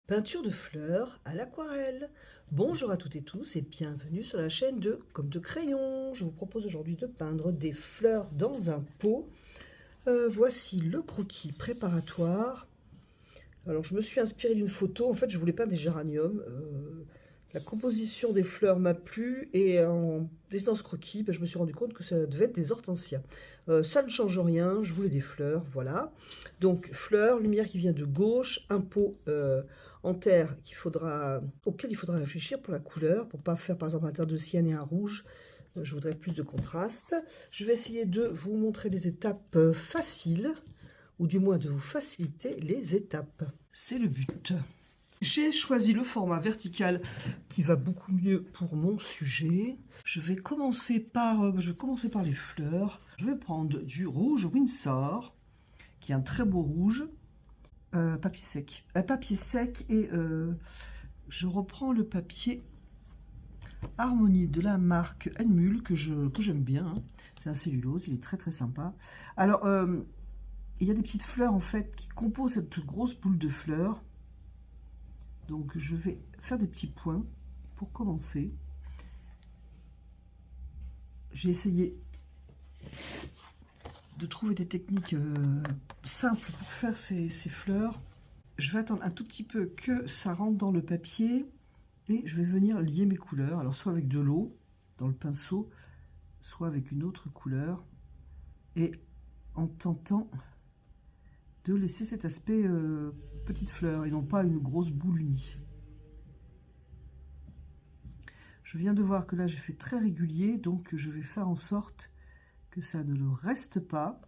Peinture de fleurs à l'aquarelle. Bonjour à toutes et tous et bienvenue sur la chaîne de Comme de Crayon. Je vous propose aujourd'hui de peindre des fleurs dans un pot. Voici le croquis préparatoire. Alors je me suis inspirée d'une photo, en fait je voulais peindre des géraniums. La composition des fleurs m'a plu et en dessinant ce croquis, je me suis rendu compte que ça devait être des hortensias. Ça ne change rien, je voulais des fleurs, voilà. Donc fleurs, lumière qui vient de gauche, un pot en terre auquel il faudra réfléchir pour la couleur, pour ne pas faire par exemple un terre de sienne et un rouge. Je voudrais plus de contraste. Je vais essayer de vous montrer des étapes faciles, ou du moins de vous faciliter les étapes. C'est le but. J'ai choisi le format vertical qui va beaucoup mieux pour mon sujet. Je vais commencer par les fleurs. Je vais prendre du rouge Winsor, qui est un très beau rouge, papier sec. Papier sec et je reprends le papier Harmonie de la marque Enmule que j'aime bien. Hein. C'est un cellulose, il est très très sympa. Alors, il y a des petites fleurs en fait qui composent cette grosse boule de fleurs. Donc je vais faire des petits points pour commencer. J'ai essayé de trouver des techniques simples pour faire ces fleurs. Je vais attendre un tout petit peu que ça rentre dans le papier et je vais venir lier mes couleurs. Alors soit avec de l'eau dans le pinceau, soit avec une autre couleur. Et en tentant de laisser cet aspect petite fleur et non pas une grosse boule unie. Je viens de voir que là j'ai fait très régulier, donc je vais faire en sorte que ça ne le reste pas.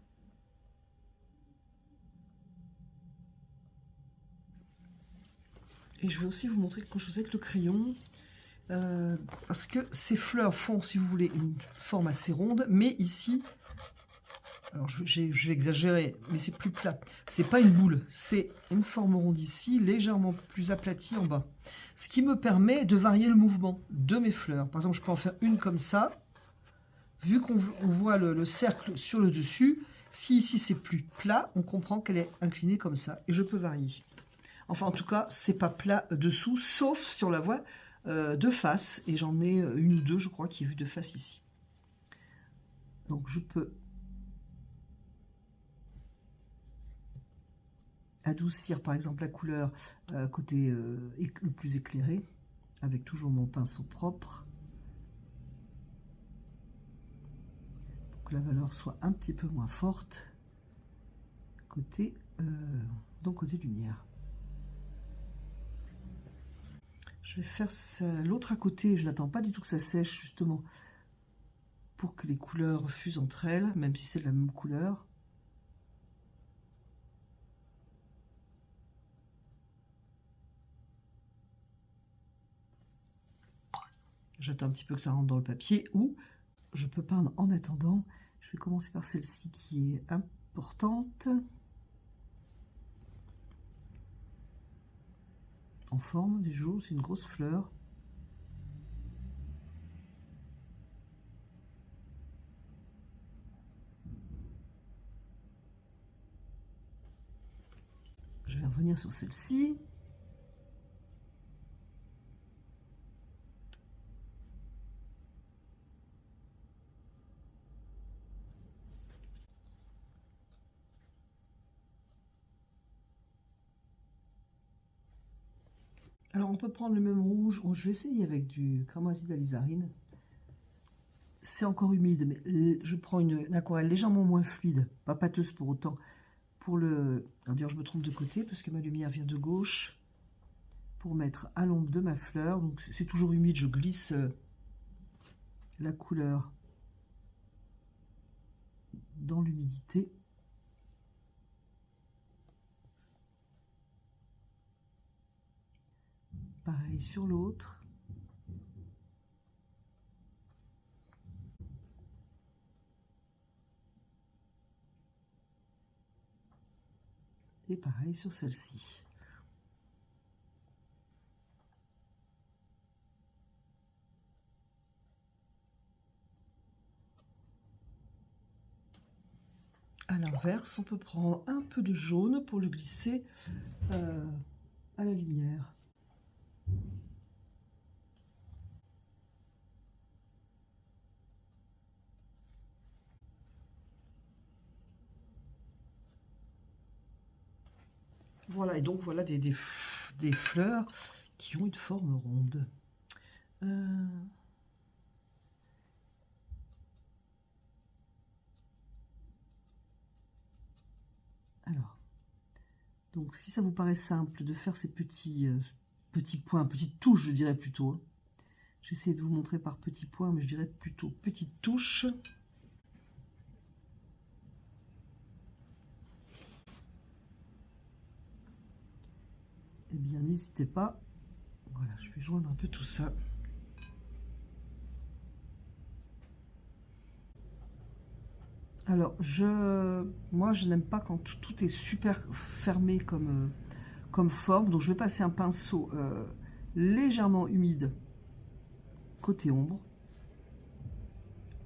Et je vais aussi vous montrer quelque chose avec le crayon, parce que ces fleurs font, si vous voulez, une forme assez ronde, mais ici, alors je vais exagérer, mais c'est plus plat. C'est pas une boule, c'est une forme ronde ici, légèrement plus aplatie en bas. Ce qui me permet de varier le mouvement de mes fleurs. Par exemple, je peux en faire une comme ça. Vu qu'on voit le cercle sur le dessus, si ici c'est plus plat, on comprend qu'elle est inclinée comme ça. Et je peux varier. Enfin, en tout cas, c'est pas plat dessous, sauf si on la voit de face. Et j'en ai une ou deux, je crois, qui est vue de face ici. Donc je peux adoucir par exemple la couleur côté le plus éclairé, avec toujours mon pinceau propre, pour que la valeur soit un petit peu moins forte côté côté lumière. Je vais faire l'autre à côté, je n'attends pas du tout que ça sèche justement pour que les couleurs fusent entre elles, même si c'est de la même couleur. J'attends un petit peu que ça rentre dans le papier, ou je peux peindre en attendant. Je vais commencer par celle-ci qui est importante. En forme du jour, c'est une grosse fleur. Je vais revenir sur celle-ci. Alors on peut prendre le même rouge, je vais essayer avec du cramoisi d'alizarine. C'est encore humide, mais je prends une aquarelle légèrement moins fluide, pas pâteuse pour autant. Pour le... Alors d'ailleurs je me trompe de côté parce que ma lumière vient de gauche. Pour mettre à l'ombre de ma fleur, donc c'est toujours humide, je glisse la couleur dans l'humidité. Pareil sur l'autre. Et pareil sur celle-ci. À l'inverse, on peut prendre un peu de jaune pour le glisser à la lumière. Voilà, et donc voilà des fleurs qui ont une forme ronde. Alors, donc si ça vous paraît simple de faire ces petits points, petites touches, je dirais plutôt. J'essaie de vous montrer par petits points, mais je dirais plutôt petites touches. Eh bien, n'hésitez pas. Voilà, je vais joindre un peu tout ça. Alors, moi, je n'aime pas quand tout est super fermé comme forme. Donc, je vais passer un pinceau légèrement humide côté ombre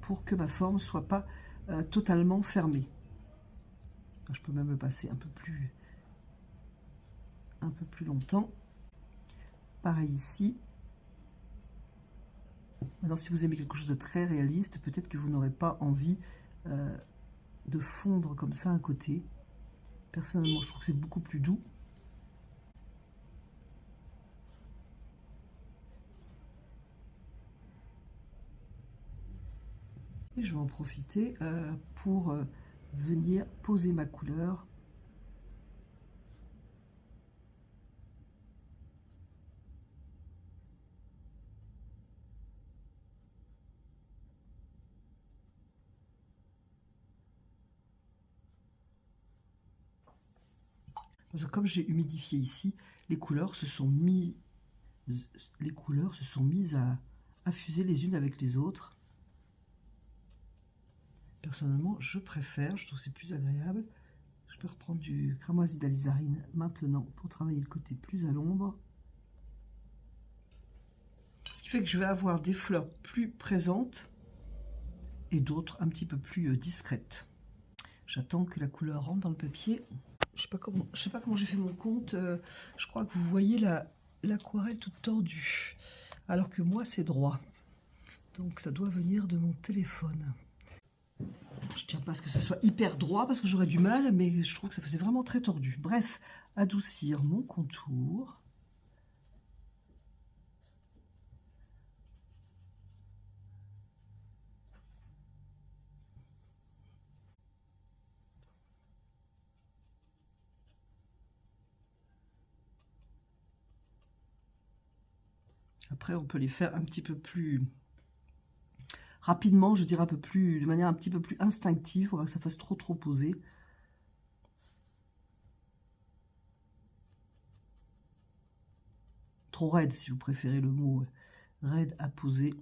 pour que ma forme ne soit pas totalement fermée. Je peux même le passer un peu plus longtemps. Pareil ici. Maintenant, si vous aimez quelque chose de très réaliste, peut-être que vous n'aurez pas envie de fondre comme ça un côté. Personnellement, je trouve que c'est beaucoup plus doux. Et je vais en profiter pour venir poser ma couleur. Parce que comme j'ai humidifié ici, les couleurs se sont mises à fuser les unes avec les autres. Personnellement, je préfère, je trouve que c'est plus agréable. Je peux reprendre du cramoisi d'alizarine maintenant pour travailler le côté plus à l'ombre. Ce qui fait que je vais avoir des fleurs plus présentes et d'autres un petit peu plus discrètes. J'attends que la couleur rentre dans le papier. Je sais pas comment j'ai fait mon compte. Je crois que vous voyez l'aquarelle toute tordue, alors que moi c'est droit. Donc ça doit venir de mon téléphone. Je tiens pas à ce que ce soit hyper droit parce que j'aurais du mal, mais je trouve que ça faisait vraiment très tordu. Bref, adoucir mon contour. Après, on peut les faire un petit peu plus rapidement, je dirais de manière un petit peu plus instinctive. Il ne faudra que ça fasse trop posé. Trop raide, si vous préférez le mot raide à poser.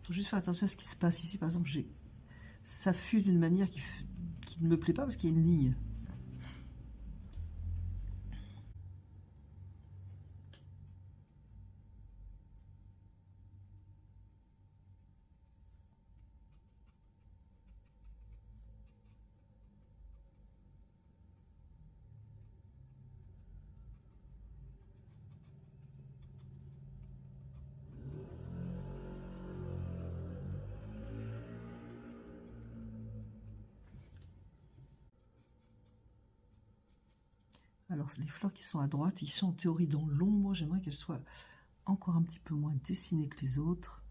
Il faut juste faire attention à ce qui se passe ici. Par exemple, ça fuse d'une manière qui ne me plaît pas parce qu'il y a une ligne. Alors, les fleurs qui sont à droite, ils sont en théorie dans l'ombre. J'aimerais qu'elles soient encore un petit peu moins dessinées que les autres.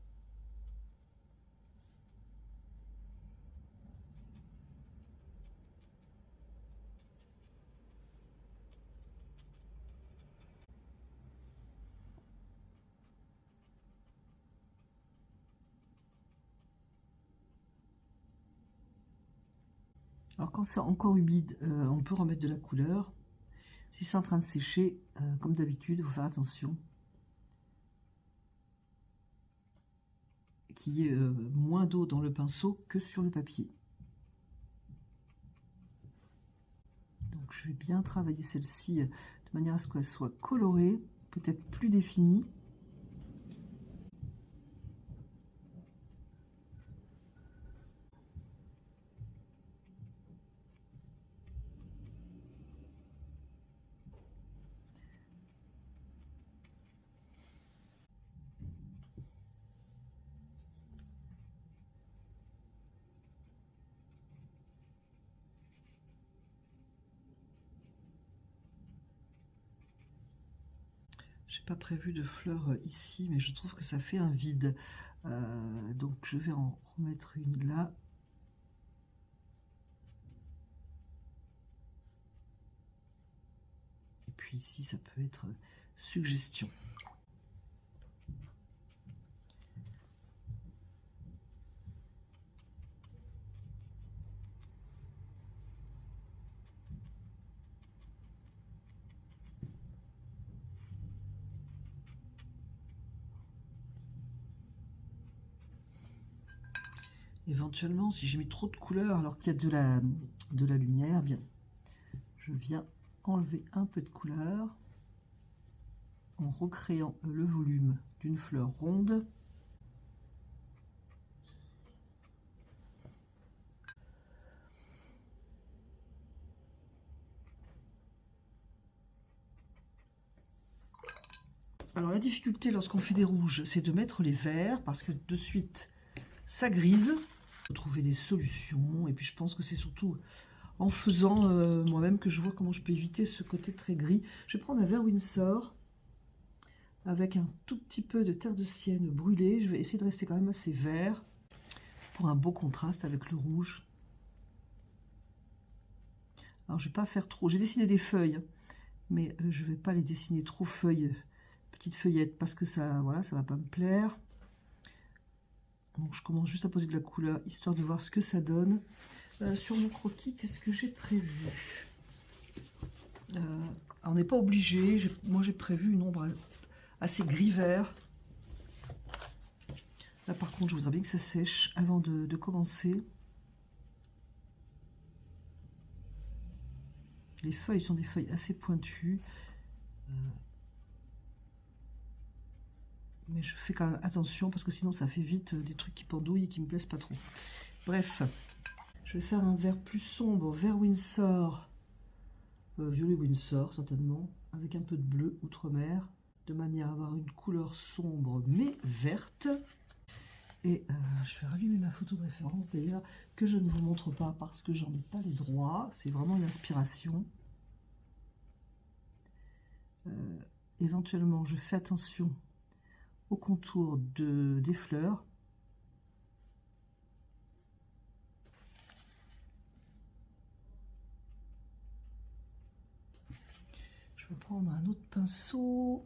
Alors, quand c'est encore humide, on peut remettre de la couleur. Si c'est en train de sécher, comme d'habitude, il faut faire attention qu'il y ait moins d'eau dans le pinceau que sur le papier. Donc je vais bien travailler celle-ci de manière à ce qu'elle soit colorée, peut-être plus définie. J'ai pas prévu de fleurs ici, mais je trouve que ça fait un vide. Donc je vais en remettre une là. Et puis ici, ça peut être suggestion. Éventuellement, si j'ai mis trop de couleurs alors qu'il y a de la lumière, eh bien, je viens enlever un peu de couleur en recréant le volume d'une fleur ronde. Alors la difficulté lorsqu'on fait des rouges, c'est de mettre les verts parce que de suite ça grise. Il faut trouver des solutions et puis je pense que c'est surtout en faisant moi-même que je vois comment je peux éviter ce côté très gris. Je vais prendre un vert Winsor avec un tout petit peu de terre de sienne brûlée. Je vais essayer de rester quand même assez vert pour un beau contraste avec le rouge. Alors je vais pas faire trop, j'ai dessiné des feuilles, mais je vais pas les dessiner trop feuilles, petites feuillettes, parce que ça, voilà, ça va pas me plaire. Donc je commence juste à poser de la couleur, histoire de voir ce que ça donne. Sur mon croquis, qu'est-ce que j'ai prévu? On n'est pas obligé, moi j'ai prévu une ombre assez gris-vert. Là par contre, je voudrais bien que ça sèche avant de commencer. Les feuilles sont des feuilles assez pointues. Mais je fais quand même attention parce que sinon ça fait vite des trucs qui pendouillent et qui me plaisent pas trop. Bref, je vais faire un vert plus sombre, vert Winsor, violet Winsor certainement, avec un peu de bleu outre-mer, de manière à avoir une couleur sombre mais verte. Et je vais rallumer ma photo de référence d'ailleurs, que je ne vous montre pas parce que j'en ai pas les droits, c'est vraiment une inspiration. Éventuellement, je fais attention au contour des fleurs. Je vais prendre un autre pinceau.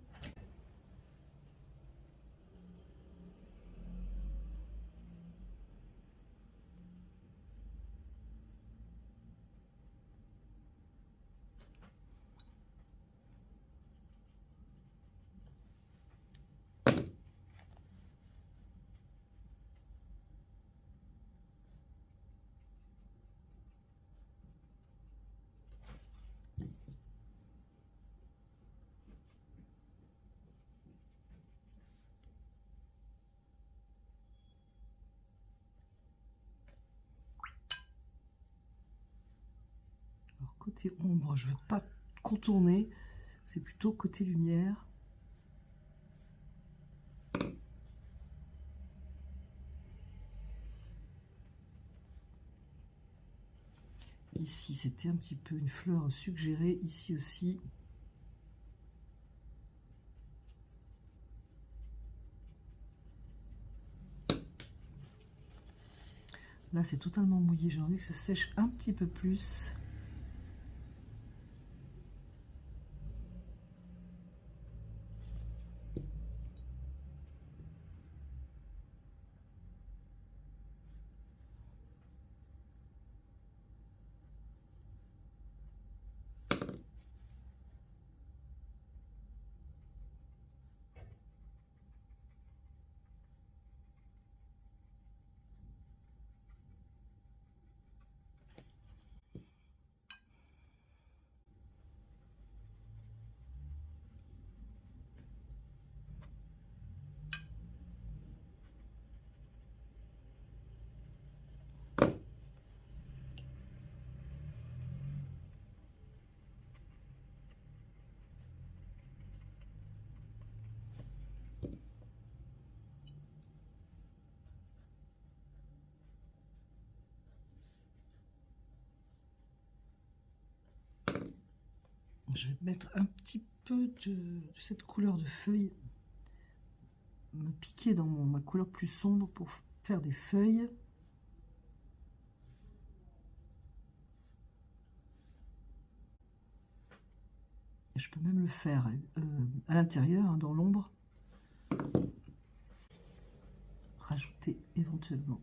Alors côté ombre, je ne vais pas contourner, c'est plutôt côté lumière. ici, c'était un petit peu une fleur suggérée, ici aussi. Là, c'est totalement mouillé, j'ai envie que ça sèche un petit peu plus. Je vais mettre un petit peu de cette couleur de feuille, me piquer dans ma couleur plus sombre pour faire des feuilles. Et je peux même le faire à l'intérieur, hein, dans l'ombre. Rajouter éventuellement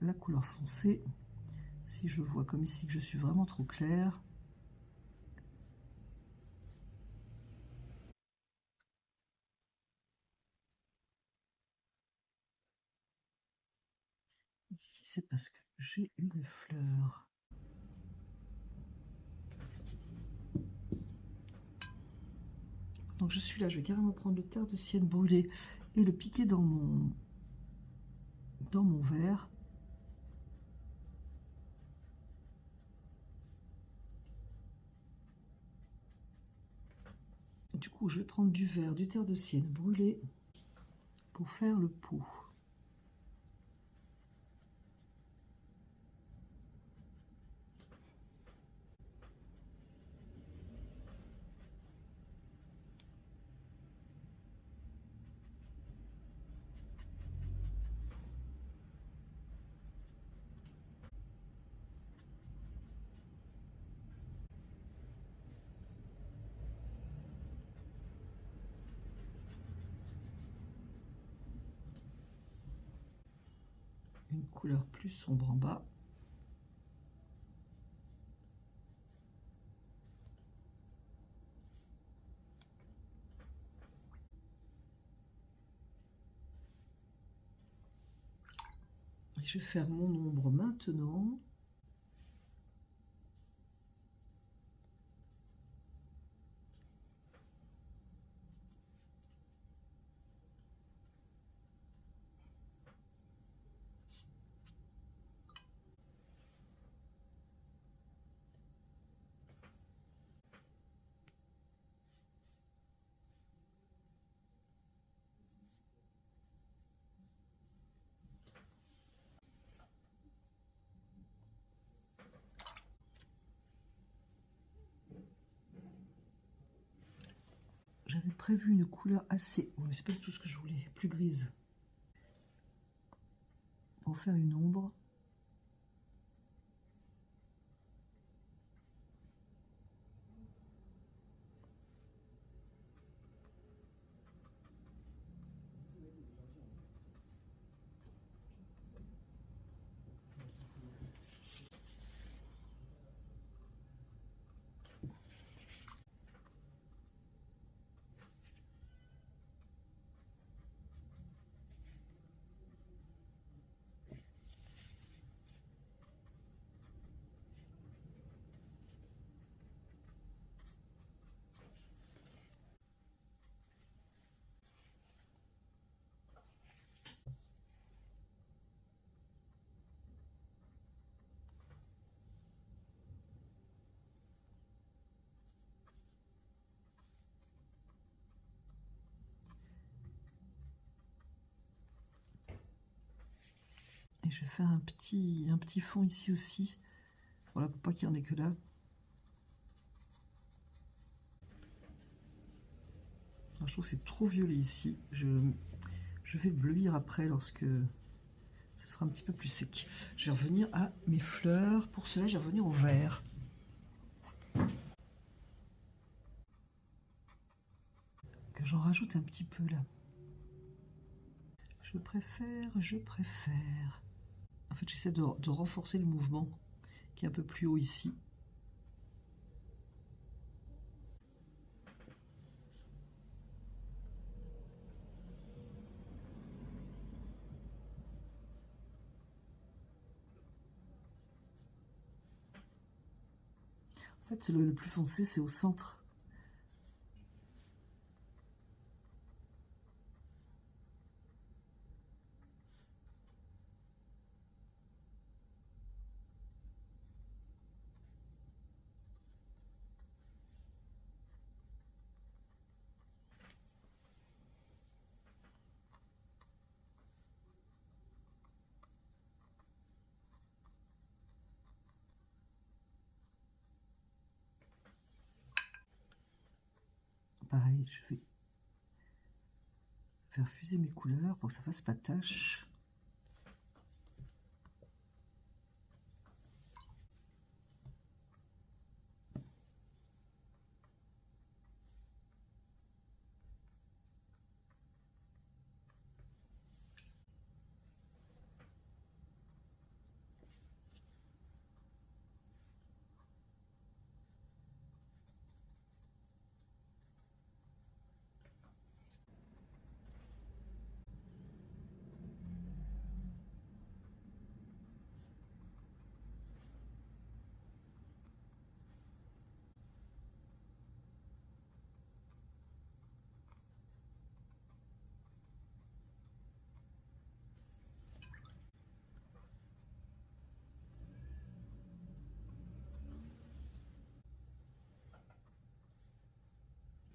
la couleur foncée. Si je vois comme ici que je suis vraiment trop claire. Ici, c'est parce que j'ai une fleur. Donc je suis là, je vais carrément prendre le terre de sienne brûlée et le piquer dans mon verre. Du coup, je vais prendre du verre, du terre de sienne brûlé pour faire le pot. Une couleur plus sombre en bas. Et je vais faire mon ombre maintenant. J'avais prévu une couleur assez... Oh, mais c'est pas du tout ce que je voulais, plus grise. Pour faire une ombre. Et je vais faire un petit fond ici aussi, Voilà, pour pas qu'il y en ait que là. Alors, je trouve que c'est trop violet ici. Je vais bleuir après lorsque ce sera un petit peu plus sec. Je vais revenir à mes fleurs. Pour cela, je vais revenir au vert. Que j'en rajoute un petit peu là. Je préfère. En fait, j'essaie de renforcer le mouvement qui est un peu plus haut ici. En fait, le plus foncé, c'est au centre. Pareil, je vais faire fuser mes couleurs pour que ça fasse pas tache.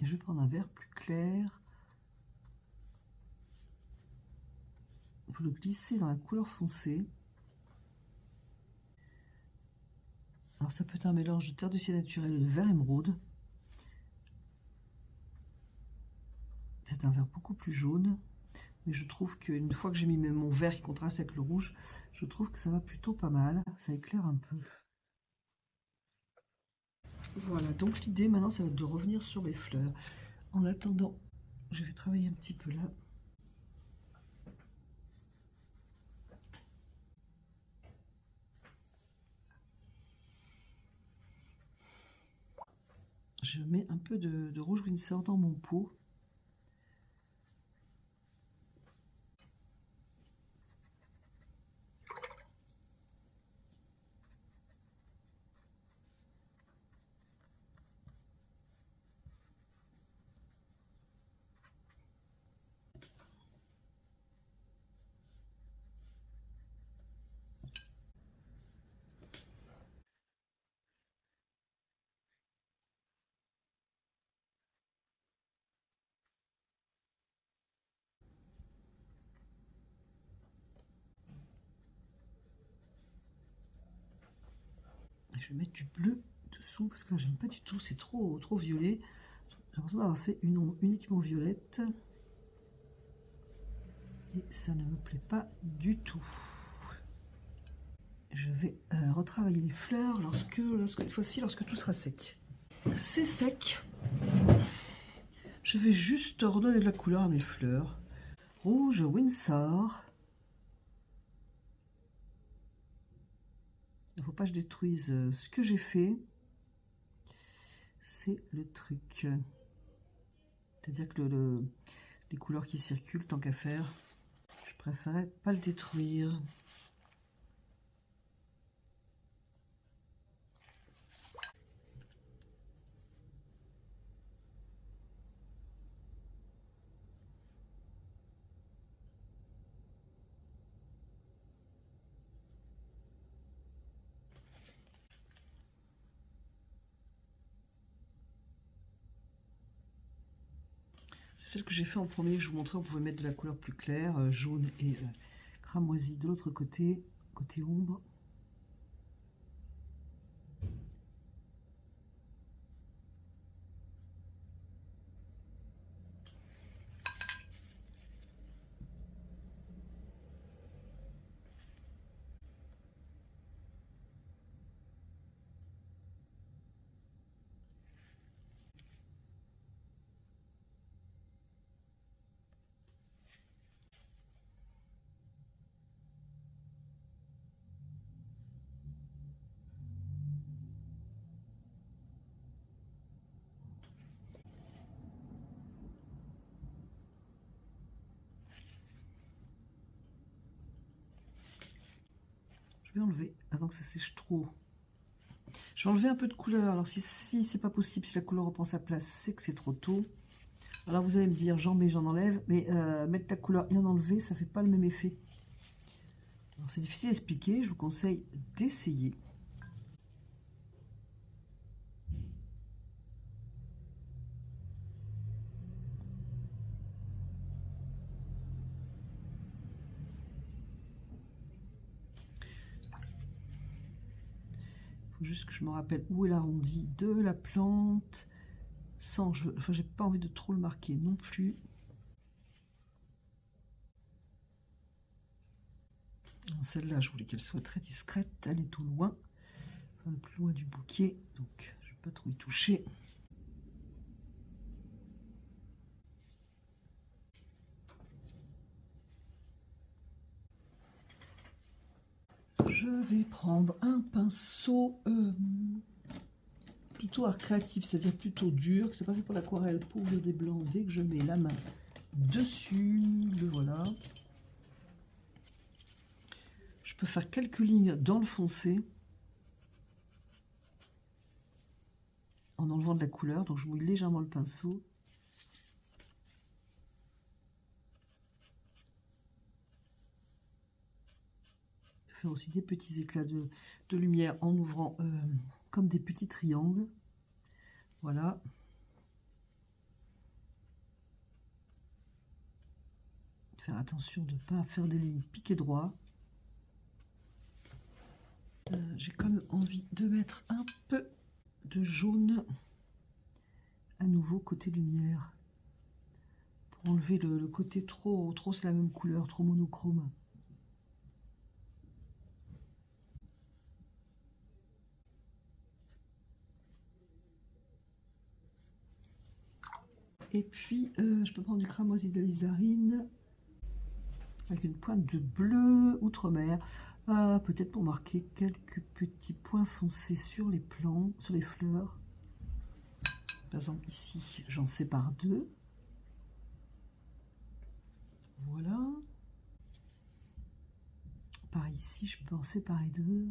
Et je vais prendre un vert plus clair pour le glisser dans la couleur foncée. Alors ça peut être un mélange de terre de ciel naturel et de vert émeraude. C'est un vert beaucoup plus jaune, mais je trouve qu'une fois que j'ai mis mon vert qui contraste avec le rouge, je trouve que ça va plutôt pas mal. Ça éclaire un peu. Voilà, donc l'idée maintenant, ça va être de revenir sur mes fleurs. En attendant, je vais travailler un petit peu là. Je mets un peu de rouge Winsor dans mon pot. Je vais mettre du bleu dessous parce que j'aime pas du tout, c'est trop violet. J'ai l'impression d'avoir fait une ombre uniquement violette. Et ça ne me plaît pas du tout. Je vais retravailler les fleurs cette fois-ci, lorsque tout sera sec. C'est sec. Je vais juste redonner de la couleur à mes fleurs. Rouge Winsor. Il ne faut pas que je détruise ce que j'ai fait. C'est le truc. C'est-à-dire que les couleurs qui circulent, tant qu'à faire, je préférais pas le détruire. C'est celle que j'ai fait en premier. Je vous montrais, on pouvait mettre de la couleur plus claire, jaune et cramoisi de l'autre côté, côté ombre. peux enlever avant que ça sèche trop. Je vais enlever un peu de couleur. Alors si c'est pas possible, si la couleur reprend sa place, c'est que c'est trop tôt. Alors vous allez me dire, j'en mets, j'en enlève, mais mettre la couleur et en enlever, ça fait pas le même effet. Alors c'est difficile à expliquer, je vous conseille d'essayer. Il faut juste que je me rappelle où est l'arrondi de la plante, sans, enfin j'ai pas envie de trop le marquer non plus. Celle-là, je voulais qu'elle soit très discrète, elle est tout loin, enfin, le plus loin du bouquet, donc je ne vais pas trop y toucher. Je vais prendre un pinceau plutôt art créatif, c'est-à-dire plutôt dur, que c'est pas fait pour l'aquarelle, pour ouvrir des blancs. Dès que je mets la main dessus, le voilà. Je peux faire quelques lignes dans le foncé en enlevant de la couleur, donc je mouille légèrement le pinceau. Je vais faire aussi des petits éclats de lumière en ouvrant comme des petits triangles. Voilà. Faire attention de ne pas faire des lignes piquées droit. J'ai quand même envie de mettre un peu de jaune à nouveau côté lumière pour enlever le côté trop c'est la même couleur, trop monochrome. Et puis je peux prendre du cramoisi d'alizarine avec une pointe de bleu outre-mer, peut-être pour marquer quelques petits points foncés sur les plants, sur les fleurs. Par exemple ici j'en sépare deux. Voilà. Pareil ici, je peux en séparer deux.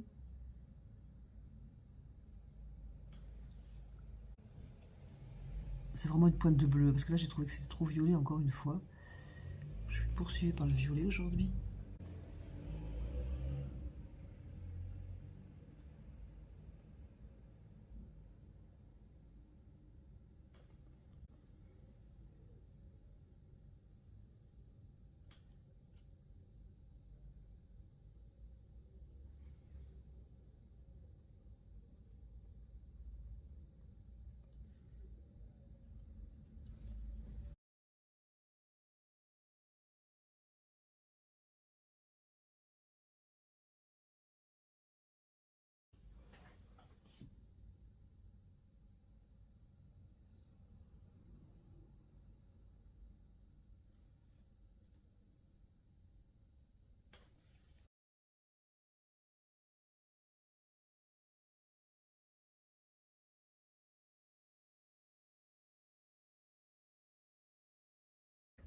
C'est vraiment une pointe de bleu, parce que là j'ai trouvé que c'était trop violet encore une fois. Je suis poursuivie par le violet aujourd'hui.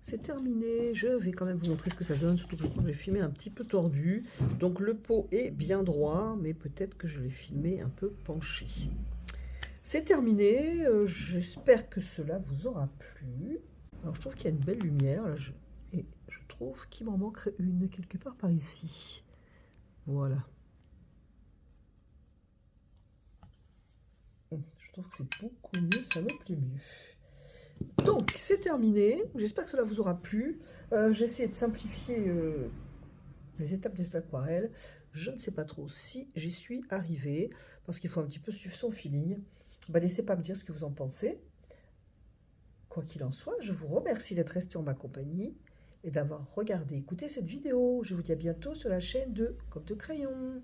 C'est terminé, je vais quand même vous montrer ce que ça donne, surtout que je crois que j'ai filmé un petit peu tordu. Donc le pot est bien droit, mais peut-être que je l'ai filmé un peu penché. C'est terminé, j'espère que cela vous aura plu. Alors je trouve qu'il y a une belle lumière, là, et je trouve qu'il m'en manquerait une quelque part par ici. Voilà. Je trouve que c'est beaucoup mieux, ça me plaît mieux. Donc, c'est terminé. J'espère que cela vous aura plu. J'ai essayé de simplifier les étapes de cette aquarelle. Je ne sais pas trop si j'y suis arrivée, parce qu'il faut un petit peu suivre son feeling. Bah, n'hésitez pas à me dire ce que vous en pensez. Quoi qu'il en soit, je vous remercie d'être resté en ma compagnie et d'avoir regardé, écouté cette vidéo. Je vous dis à bientôt sur la chaîne de Comme de Crayon.